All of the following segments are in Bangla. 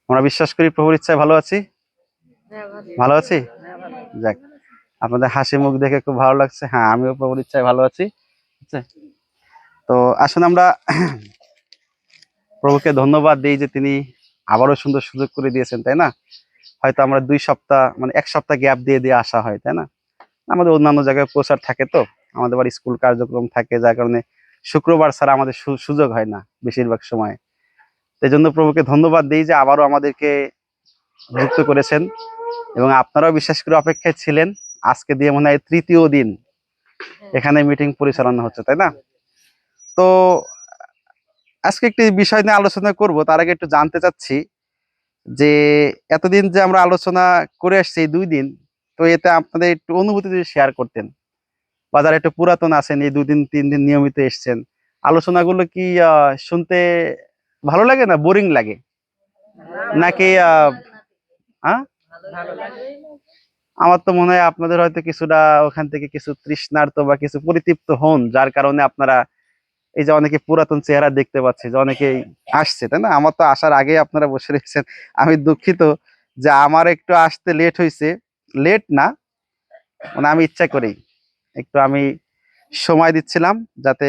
আমরা বিশ্বাস করি প্রভুর ইচ্ছায় ভালো আছি। ভালো আছি। যাক, আপনাদের হাসি মুখ দেখে খুব ভালো লাগছে। হ্যাঁ, আমিও প্রভুর ইচ্ছায় ভালো আছি। তো আসুন আমরা প্রভুকে ধন্যবাদ দিই যে তিনি আবারও সুন্দর সুযোগ করে দিয়েছেন, তাই না? হয়তো আমরা 2 সপ্তাহ মানে 1 সপ্তাহ গ্যাপ দিয়ে দিয়ে আসা হয়, তাই না? আমাদের অন্যান্য জায়গায় প্রচার থাকে, তো আমাদের আবার স্কুল কার্যক্রম থাকে, যার কারণে শুক্রবার ছাড়া আমাদের সুযোগ হয় না বেশিরভাগ সময়। এই জন্য প্রভুকে ধন্যবাদ দিই যে আবারও আমাদেরকে যুক্ত করেছেন, এবং আপনারাও বিশেষ করে অপেক্ষায় ছিলেন। আজকে দিয়ে মনে হয় 3য় দিন এখানে মিটিং পরিচালনা হচ্ছে, তাই না? তো আজকে একটি বিষয় নিয়ে আলোচনা করব, তার আগে একটু জানতে চাচ্ছি যে এতদিন যে আমরা আলোচনা করে আসছি এই 2 দিন, তো এতে আপনাদের একটু অনুভূতি যদি শেয়ার করতেন, বা যারা একটু পুরাতন আছেন, এই 2 দিন 3 দিন নিয়মিত এসছেন, আলোচনাগুলো কি শুনতে ভালো লাগে না বোরিং লাগে, নাকি হ্যাঁ? আমার তো মনে হয় আপনাদের হয়তো কিছুটা ওখান থেকে কিছু তৃষ্ণার্ত বা কিছু পরিতৃপ্ত হন, যার কারণে আপনারা এই যে অনেকে পুরাতন চেহারা দেখতে পাচ্ছে, যে অনেকেই আসছে, তাই না? আমার তো আসার আগে আপনারা বসে রয়েছেন। আমি দুঃখিত যে আমার একটু আসতে লেট হয়েছে। লেট না, মানে আমি ইচ্ছা করেই একটু আমি সময় দিচ্ছিলাম, যাতে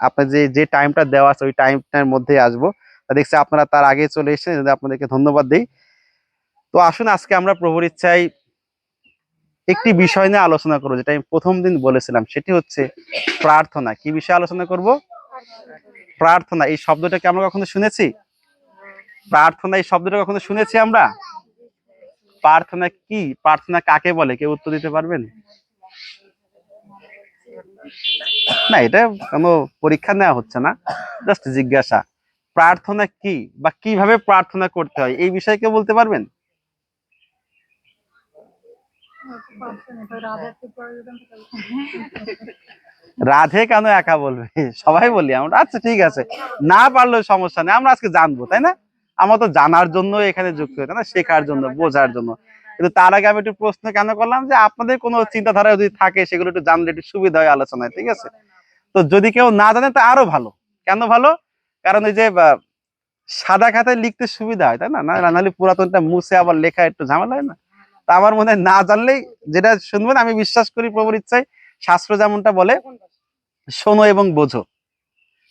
আপনার যে যে টাইমটা দেওয়া আছে ওই টাইমটার মধ্যে আসবো। তা দেখছি আপনারা তার আগে চলে এসেছেন, যদি আপনাদেরকে ধন্যবাদ দিই। তো আসুন আজকে আমরা প্রভুর ইচ্ছায় একটি বিষয় নিয়ে আলোচনা করবো, যেটা আমি প্রথম দিন বলেছিলাম, সেটি হচ্ছে প্রার্থনা। কি বিষয়ে আলোচনা করব? প্রার্থনা। এই শব্দটাকে আমরা কখনো শুনেছি? প্রার্থনা এই শব্দটা কখনো শুনেছি আমরা? প্রার্থনা কি? প্রার্থনা কাকে বলে? কেউ উত্তর দিতে পারবেন? না, এটা কোনো পরীক্ষা নেওয়া হচ্ছে না, জাস্ট জিজ্ঞাসা। প্রার্থনা কি, বা কিভাবে প্রার্থনা করতে হয়, এই বিষয়ে কেউ বলতে পারবেন? রাধে কেন একা বলবে? সবাই বলি আমরা। আচ্ছা ঠিক আছে, না পারলেও সমস্যা নেই, আমরা আজকে জানবো, তাই না? আমরা তো জানার জন্য এখানে যুক্ত হই, তাই না? শেখার জন্য, বোঝার জন্য। কিন্তু তার আগে আমি একটু প্রশ্ন কেন করলাম, যে আপনাদের কোনো চিন্তাধারা যদি থাকে সেগুলো একটু জানলে একটু সুবিধা হয় আলোচনায়, ঠিক আছে? তো যদি কেউ না জানে তা আরো ভালো। কেন ভালো? কারণ ওই যে সাদা খাতায় লিখতে সুবিধা হয়, তাই না? নাহলে পুরাতনটা মুছে আবার লেখা একটু ঝামেলা হয় না? তা আমার মনে হয় না জানলেই, যেটা শুনবেন, আমি বিশ্বাস করি প্রভুর ইচ্ছায় শাস্ত্র যেমনটা বলে, শোনো এবং বোঝো।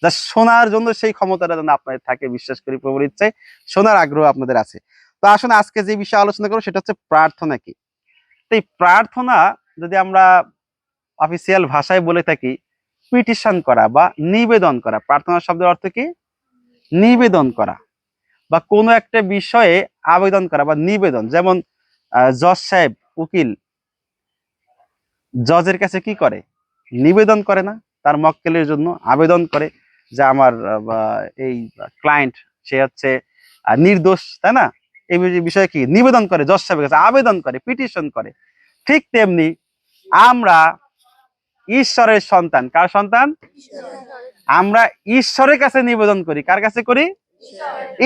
যা শোনার জন্য সেই ক্ষমতাটা যেন আপনাদের থাকে, বিশ্বাস করি প্রভুর ইচ্ছায় শোনার আগ্রহ আপনাদের আছে। তো আসুন আজকে যে বিষয়ে আলোচনা করবো সেটা হচ্ছে প্রার্থনা কি। তো এই প্রার্থনা যদি আমরা অফিসিয়াল ভাষায় বলে থাকি, পিটিশন করা বা নিবেদন করা। প্রার্থনা শব্দের অর্থ কি? নিবেদন করা, বা কোনো একটা বিষয়ে আবেদন করা বা নিবেদন। যেমন জজ সাহেব, উকিল জজের কাছে কি করে? নিবেদন করে না? তার মক্কেলের জন্য আবেদন করে যে আমার এই ক্লায়েন্ট, সে হচ্ছে নির্দোষ, তাই না? এই বিষয়ে কি নিবেদন করে? জজ সাহেবের কাছে আবেদন করে, পিটিশন করে। ঠিক তেমনি আমরা ঈশ্বরের সন্তান। কার সন্তান? আমরা ঈশ্বরের কাছে নিবেদন করি। কার কাছে করি?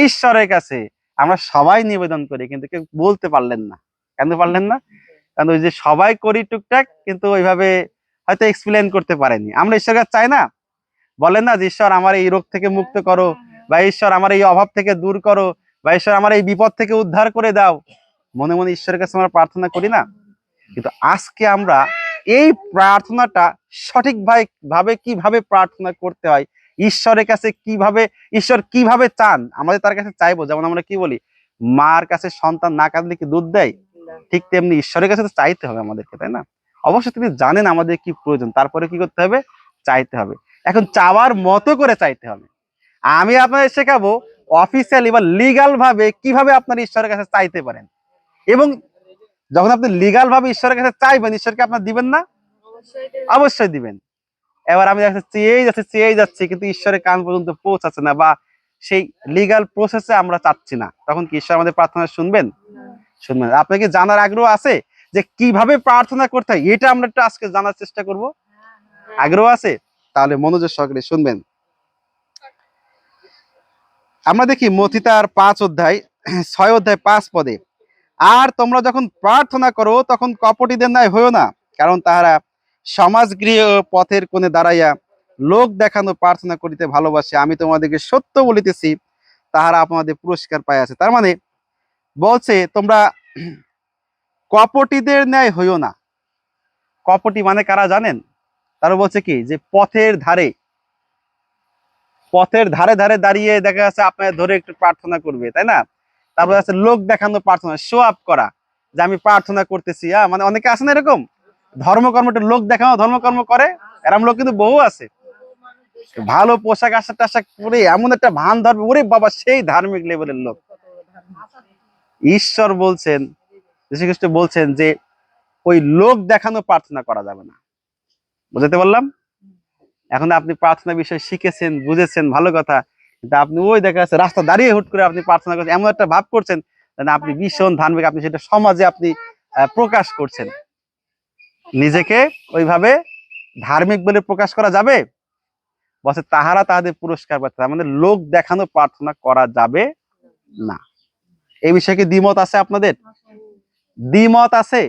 ঈশ্বরের কাছে। আমরা সবাই নিবেদন করি, কিন্তু কেউ বলতে পারলেন না। কেন পারলেন না? কারণ ওই যে সবাই করি টুকটাক, কিন্তু ওইভাবে হয়তো এক্সপ্লেন করতে পারেনি। আমরা ঈশ্বরের কাছে চাই না? বলেন না যে ঈশ্বর আমার এই রোগ থেকে মুক্ত করো, বা ঈশ্বর আমার এই অভাব থেকে দূর করো, বা ঈশ্বর আমার এই বিপদ থেকে উদ্ধার করে দাও। মনে মনে ঈশ্বরের কাছে আমরা প্রার্থনা করি না? কিন্তু আজকে আমরা এই প্রার্থনাটা সঠিকভাবে কিভাবে প্রার্থনা করতে হয়, ঈশ্বরের কাছে কিভাবে, ঈশ্বর কিভাবে চান আমাদের তার কাছে চাইবো। যেমন আমরা কি বলি, মার কাছে সন্তান না কাঁদলে কি দুধ দেয়? ঠিক তেমনি ঈশ্বরের কাছে তো চাইতে হবে আমাদেরকে, তাই না? অবশ্যই তিনি জানেন আমাদের কি প্রয়োজন, তারপরে কি করতে হবে? চাইতে হবে। এখন চাওয়ার মতো করে চাইতে হবে। আমি আপনাদের শেখাবো অফিসিয়ালি বা লিগাল ভাবে কিভাবে আপনার ঈশ্বরের কাছে চাইতে পারেন। এবং যখন আপনি লিগাল ভাবে ঈশ্বরের কাছে চাইবেন, ঈশ্বরকে আপনার দিবেন না? অবশ্যই দিবেন। এবার আমি চেয়েই যাচ্ছি, কিন্তু ঈশ্বরের কান পর্যন্ত পৌঁছাচ্ছে না, বা সেই লিগাল প্রসেসে আমরা চাচ্ছি না, তখন কি ঈশ্বর আমাদের প্রার্থনা শুনবেন? শুনবেন। আপনাকে জানার আগ্রহ আছে যে কিভাবে প্রার্থনা করতে হয়? এটা আমরা একটু আজকে জানার চেষ্টা করব। আগ্রহ আছে? তাহলে মনোযোগ সহকারে শুনবেন। আমরা দেখি মথি তার 5 অধ্যায় 6 অধ্যায় 5 পদে, আর তোমরা যখন প্রার্থনা করো তখন কপটীদের ন্যায় হইও না, কারণ তাহারা সমাজগৃহ পথের কোণে দাঁড়াইয়া লোক দেখানো প্রার্থনা করিতে ভালোবাসে। আমি তোমাদেরকে সত্য বলিতেছি, তাহারা আপনাদের পুরস্কার পাইয়াছে। তার মানে বলছে তোমরা কপটীদের ন্যায় হইও না। কপটী মানে কারা জানেন? তারা বলছে কি যে পথের ধারে ধারে দাঁড়িয়ে দেখা যাচ্ছে আপনার ধরে একটু প্রার্থনা করবে, তাই না? তারপর আছে লোক দেখানো প্রার্থনা, শো আপ করা, যে আমি প্রার্থনা করতেছি। মানে অনেকে আছে না এরকম ধর্মকর্ম, একটু লোক দেখানো ধর্মকর্ম করে, এরকম লোক কিন্তু বহু আছে। ভালো পোশাক আশাক টাশাক পরে এমন একটা ভান ধরবে, ওরে বাবা সেই ধার্মিক লেভেলের লোক। ঈশ্বর বলছেন, যীশু খ্রিস্ট বলছেন যে ওই লোক দেখানো প্রার্থনা করা যাবে না। বুঝতে পারলাম? এখন আপনি প্রার্থনা বিষয় শিখেছেন, বুঝেছেন, ভালো কথা, কিন্তু আপনি ওই দেখা যাচ্ছে রাস্তা দাঁড়িয়ে হুট করে আপনি প্রার্থনা করছেন, এমন একটা ভাব করছেন যেন আপনি ভীষণ ধার্মিক, আপনি সেটা সমাজে আপনি প্রকাশ করছেন। নিজেকে ওইভাবে ধার্মিক বলে প্রকাশ করা যাবে? বলছে তাহারা তাহাদের পুরস্কার পাচ্ছে, তার মানে লোক দেখানো প্রার্থনা করা যাবে না। এই বিষয়ে কি দ্বিমত আছে আপনাদের? দ্বিমত আছে?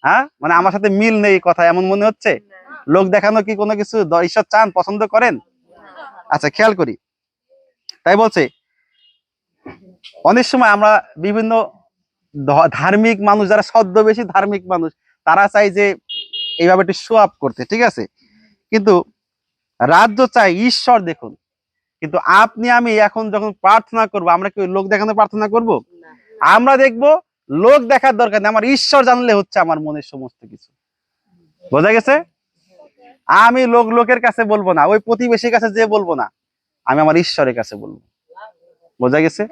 হ্যাঁ, মানে আমার সাথে মিল নেই কথা এমন মনে হচ্ছে। লোক দেখানো কি কোনো কিছু ঈশ্বর চান, পছন্দ করেন? আচ্ছা, খেয়াল করি। তাই বলছে অনেক সময় আমরা বিভিন্ন ধার্মিক মানুষ, যারা ছদ্মবেশী ধার্মিক মানুষ, তারা চাই যে এইভাবে একটু শো আপ করতে, ঠিক আছে? কিন্তু রাজ্য চাই ঈশ্বর দেখুন। কিন্তু আপনি আমি এখন যখন প্রার্থনা করব, আমরা কি লোক দেখানো প্রার্থনা করব? আমরা দেখব লোক দেখার দরকার নেই, আমার ঈশ্বর জানলে হচ্ছে আমার মনের সমস্ত কিছু। বোঝা গেছে? আমি লোকের কাছে বলবো না, ওই প্রতিবেশীর কাছে যে বলবো না, আমি আমার ঈশ্বরের কাছে বলবো। বোঝা গেছে?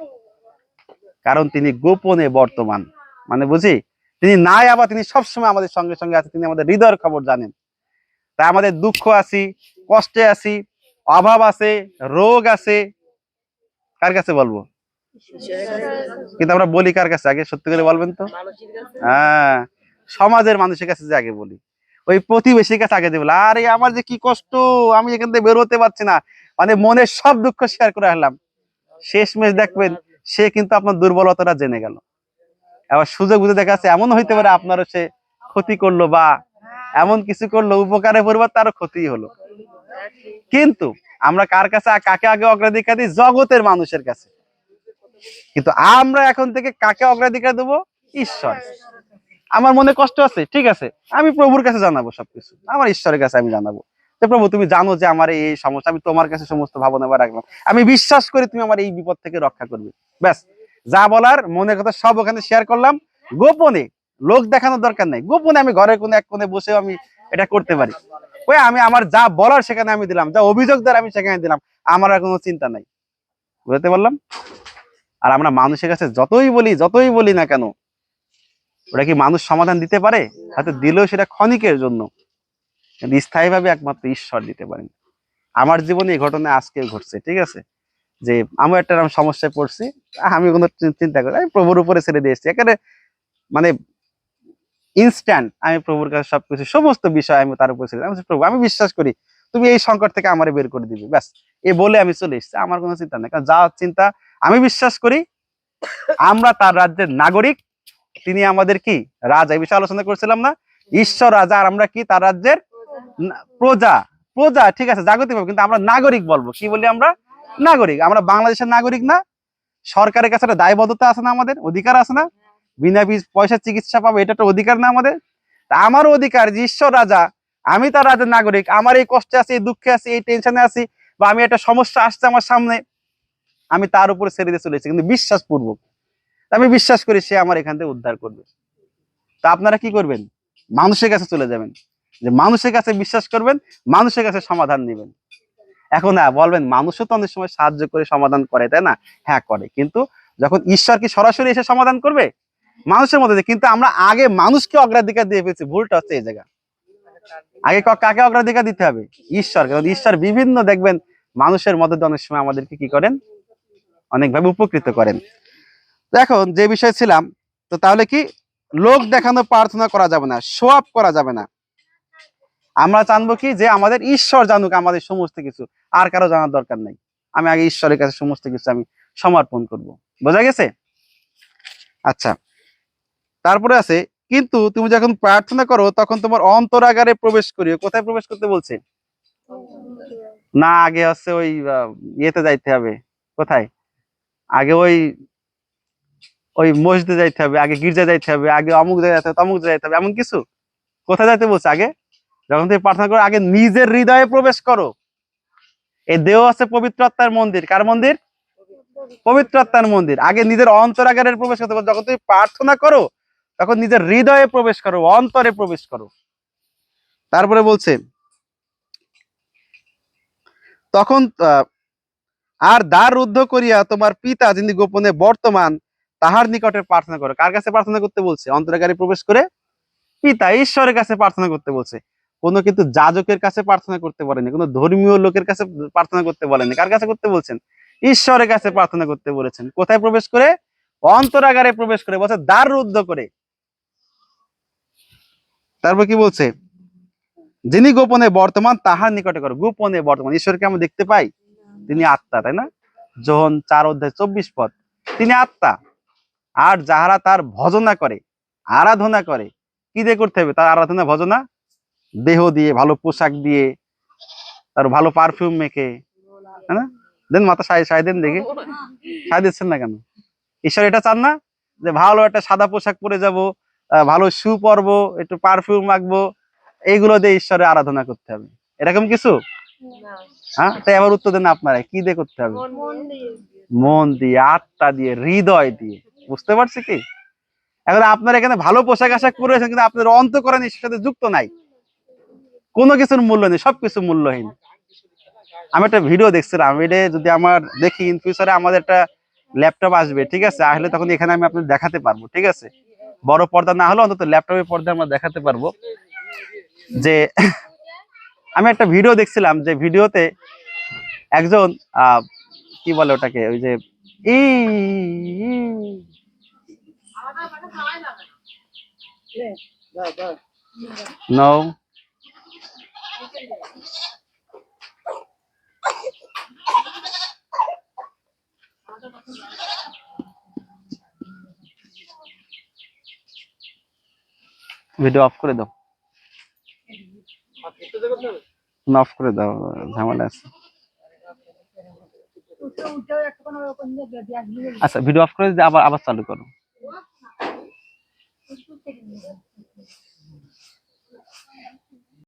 কারণ তিনি গোপনে বর্তমান, মানে বুঝি তিনি নাই, আবার তিনি সবসময় আমাদের সঙ্গে সঙ্গে আছে, তিনি আমাদের হৃদয়ের খবর জানেন। তাই আমাদের দুঃখ আছি, কষ্টে আছি, অভাব আছে, রোগ আছে, কার কাছে বলবো? কিন্তু আমরা বলি কার কাছে আগে, সত্যি করে বলবেন তো? হ্যাঁ, সমাজের মানুষের কাছে যে আগে বলি, ওই প্রতিবেশীর কাছে আগে যে বলি, আরে আমার যে কি কষ্ট, আমি এখান থেকে বের হতে পারছি না, মানে মনের সব দুঃখ শেয়ার করে আসলাম। শেষমেশ দেখবেন সে কিন্তু আপনার দুর্বলতাটা জেনে গেল। আবার সুযোগ বুঝে দেখা যাচ্ছে এমন হইতে পারে আপনারও সে ক্ষতি করলো, বা এমন কিছু করলো উপকারের পরিবর্তে তারও ক্ষতি হলো। কিন্তু আমরা কার কাছে, কাকে আগে অগ্রাধিকার দিই? জগতের মানুষের কাছে। কিন্তু আমরা এখন থেকে কাকে অগ্রাধিকার দেবো? ঈশ্বর। আমার মনে কষ্ট আছে, ঠিক আছে, আমি প্রভুর কাছে জানাবো সবকিছু, আমার ঈশ্বরের কাছে আমি জানাবো যে প্রভু তুমি জানো যে আমার এই সমস্যা, আমি তোমার কাছে সমস্ত ভাবনা বা রাখলাম, আমি বিশ্বাস করি তুমি আমার এই বিপদ থেকে রক্ষা করবে। ব্যাস, যা বলার মনের কথা সব ওখানে শেয়ার করলাম গোপনে। লোক দেখানোর দরকার নাই, গোপনে আমি ঘরের কোনো এক কোণে বসে আমি এটা করতে পারি। ওই আমি আমার যা বলার সেখানে আমি দিলাম, যা অভিযোগ দেওয়ার আমি সেখানে দিলাম, আমার আর কোনো চিন্তা নাই। বুঝতে পারলাম? আর আমরা মানুষের কাছে যতই বলি না কেন, ওটা কি মানুষ সমাধান দিতে পারে? হয়তো দিলেও সেটা ক্ষণিকের জন্য, কিন্তু স্থায়ীভাবে একমাত্র ঈশ্বর দিতে পারেন। আমার জীবনে এই ঘটনা আজকে ঘটছে, ঠিক আছে, যে আমি একটা সমস্যায় পড়ছি, আমি কোনো চিন্তা করি আমি প্রভুর উপরে ছেড়ে দিয়েছি এখানে, মানে ইনস্ট্যান্ট আমি প্রভুর কাছে সবকিছু সমস্ত বিষয় আমি তার উপরে ছেড়ে দিই। আমি বলছি, প্রভু আমি বিশ্বাস করি তুমি এই সংকট থেকে আমারে বের করে দিবে, ব্যাস এই বলে আমি চলে এসেছি, আমার কোনো চিন্তা নেই। কারণ যা চিন্তা, আমি বিশ্বাস করি আমরা তার রাজ্যের নাগরিক, তিনি আমাদের কি রাজা, এই বিষয়ে আলোচনা করছিলাম না? ঈশ্বর রাজা, আর আমরা কি তার রাজ্যের প্রজা। প্রজা ঠিক আছে জাগতিক ভাবে, কিন্তু আমরা নাগরিক বলবো, কি বলি আমরা? নাগরিক। আমরা বাংলাদেশের নাগরিক না? সরকারের কাছে একটা দায়বদ্ধতা আছে না, আমাদের অধিকার আছে না? বিনা পয়সা চিকিৎসা পাবো, এটা একটা অধিকার না আমাদের? তা আমারও অধিকার যে ঈশ্বর রাজা, আমি তার রাজ্যের নাগরিক, আমার এই কষ্টে আছি, এই দুঃখে আছি, এই টেনশনে আছি, বা আমি একটা সমস্যা আসছে আমার সামনে, আমি তার উপরে ছেড়ে দিয়ে চলেছি, কিন্তু বিশ্বাস পূর্বক। আমি বিশ্বাস করি সে আমার এখান থেকে উদ্ধার করবে। তা আপনারা কি করবেন? মানুষের কাছে চলে যাবেন, যে মানুষের কাছে বিশ্বাস করবেন, মানুষের কাছে সমাধান নেবেন। এখন হ্যাঁ বলবেন, মানুষও তো অনেক সময় সাহায্য করে সমাধান করে, তাই না? হ্যাঁ করে, কিন্তু যখন ঈশ্বর কি সরাসরি এসে সমাধান করবে? মানুষের মধ্যে দিয়ে। কিন্তু আমরা আগে মানুষকে অগ্রাধিকার দিয়ে ফেলছি, ভুলটা হচ্ছে এই জায়গা। আগে কাকে অগ্রাধিকার দিতে হবে? ঈশ্বর। কারণ ঈশ্বর বিভিন্ন দেখবেন মানুষের মধ্যে দিয়ে অনেক সময় আমাদেরকে কি করেন, অনেকভাবে উপকৃত করেন। তো এখন যে বিষয় ছিলাম, তো তাহলে কি লোক দেখানো প্রার্থনা করা যাবে না, শো আপ করা যাবে না। আমরা জানবো কি যে আমাদের ঈশ্বর জানুক আমাদের সমস্ত কিছু, আর কারো জানার দরকার নাই। আমি আগে ঈশ্বরের কাছে সমস্ত কিছু আমি সমর্পণ করব। বোঝা গেছে? আচ্ছা, তারপরে আছে, কিন্তু তুমি যখন প্রার্থনা করো তখন তোমার অন্তরাগারে প্রবেশ করিও। কোথায় প্রবেশ করতে বলছে? না, আগে হচ্ছে ওই ইয়েতে যাইতে হবে। কোথায়? আগে ওই ওই মসজিদে যাইতে হবে, আগে গির্জায় যাইতে হবে, আগে অমুক জায়গায় যাইতে হবে, তমুক জায়গায় যাইতে হবে, এমন কিছু? কোথায় যাইতে বলছে? আগে যখন তুমি প্রার্থনা করো আগে নিজের হৃদয়ে প্রবেশ করো। এই দেহ আছে পবিত্র আত্মার মন্দির। কার মন্দির? পবিত্র আত্মার মন্দির। আগে নিজের অন্তরাগারে প্রবেশ করতে হবে। যখন তুমি প্রার্থনা করো তখন নিজের হৃদয়ে প্রবেশ করো, অন্তরে প্রবেশ করো। তারপরে বলছে তখন আর দ্বার রুদ্ধ করিয়া তোমার পিতা যিনি গোপনে বর্তমান তাহার নিকটে প্রার্থনা করো। কার কাছে প্রার্থনা করতে বলছে? অন্তরাগারে প্রবেশ করে পিতা ঈশ্বরের কাছে প্রার্থনা করতে বলছে। কোনো কিন্তু যাজকের কাছে প্রার্থনা করতে বলেনি, কোনো ধর্মীয় লোকের কাছে প্রার্থনা করতে বলেনি। কার কাছে করতে বলছেন? ঈশ্বরের কাছে প্রার্থনা করতে বলেছেন। কোথায় প্রবেশ করে? অন্তরাগারে প্রবেশ করে। বলছে দ্বার রুদ্ধ করে। তারপর কি বলছে? যিনি গোপনে বর্তমান তাহার নিকটে করো। গোপনে বর্তমান, ঈশ্বরকে আমরা দেখতে পাই? তিনি আত্মা, তাই না? যোহন 4:24 তিনি আত্মা। আর যাহারা তার ভজনা করে, আরাধনা করে, কি দিয়ে করতে হবে তার আরাধনা ভজনা? দেহ দিয়ে, ভালো পোশাক দিয়ে, তার ভালো পারফিউম মেখে, হ্যাঁ না? দেন মাথা সাই দেন দেখি, সাই দিচ্ছেন না কেন? ঈশ্বর এটা চান না যে ভালো একটা সাদা পোশাক পরে যাব, ভালো শু পরবো, একটু পারফিউম মাখবো, এইগুলো দিয়ে ঈশ্বরের আরাধনা করতে হবে? এরকম কিছু? হ্যাঁ, তাই আবার উত্তর দেন আপনারা, কি দিয়ে করতে হবে? মন দিয়ে, আত্মা দিয়ে, হৃদয় দিয়ে। বুঝতে পারছি কি? এখন আপনারা এখানে ভালো পোশাক আশাক পরেছেন, কিন্তু আপনার অন্তঃকরণ ঈশ্বরের সাথে যুক্ত নাই। কোনো কিছুর মূল্য নেই, সবকিছু মূল্যহীন। আমি একটা ভিডিও দেখছিলাম, এটা যদি আমার দেখি ইন ফিউচারে আমাদের একটা ল্যাপটপ আসবে, ঠিক আছে, আসলে তখন এখানে আমি আপনাদের দেখাতে পারবো, ঠিক আছে? বড় পর্দা না হলে অন্তত ল্যাপটপের পর্দা আমরা দেখাতে পারবো যে আমি একটা ভিডিও দেখছিলাম, যে ভিডিওতে একজন কি বলে ওটাকে, ওই যে ই নো ভিডিও অফ করে দাও, অফ করে দাও, ঝামেলা আছে। আচ্ছা, ভিডিও অফ করে আবার আবার চালু করো।